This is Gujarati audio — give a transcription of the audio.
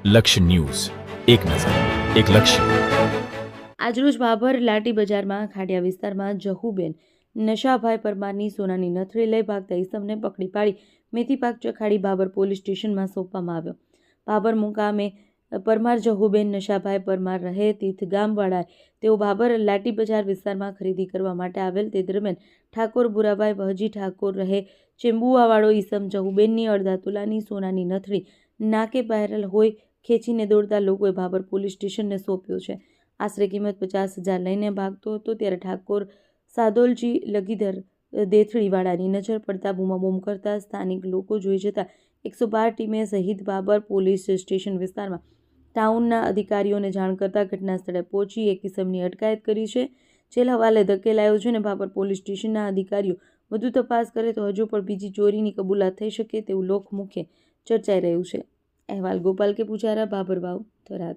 લક્ષ્ય ન્યૂઝ, એક નજર, એક લક્ષ્ય. આજરોજ ભાભર લાટી બજારમાં ખાડિયા વિસ્તારમાં જહુબેન નશાભાઈ પરમારની સોનાની નથળી લઈ ભાગતા ઈસમને પકડી પાડી મેથી પાક ચખાડી ભાભર પોલીસ સ્ટેશનમાં સોંપવામાં આવ્યો. ભાભર મુકામે પરમાર જહુબેન નશાભાઈ પરમાર રહે તીર્થગામવાળાએ તેઓ ભાભર લાટી બજાર વિસ્તારમાં ખરીદી કરવા માટે આવેલ તે દરમિયાન ઠાકોર બુરાભાઈ વહજી ઠાકોર રહે ચેમ્બુઆવાળો ઈસમ જહુબેનની અડધા તોલાની સોનાની નથળી નાકે પહેરેલ હોય ખેંચીને દોડતા લોકોએ ભાભર પોલીસ સ્ટેશનને સોંપ્યો છે. આશરે કિંમત 50,000 લઈને ભાગતો હતો ત્યારે ઠાકોર સાદોલજી લગીધર દેથળીવાળાની નજર પડતા બૂમાબૂમ કરતા સ્થાનિક લોકો જોઈ જતા 112 ટીમે સહિત ભાભર પોલીસ સ્ટેશન વિસ્તારમાં ટાઉનના અધિકારીઓને જાણ કરતા ઘટના સ્થળે પહોંચી એક ઇસમની અટકાયત કરી છે. જેલ હવાલે ધકેલાયો છે અને ભાભર પોલીસ સ્ટેશનના અધિકારીઓ વધુ તપાસ કરે તો હજુ પણ બીજી ચોરીની કબૂલાત થઈ શકે તેવું લોકમુખે ચર્ચાઈ રહ્યું છે. અહેવાલ ગોપાલ કે પૂજારા, ભાભર વાવ, થરાદ.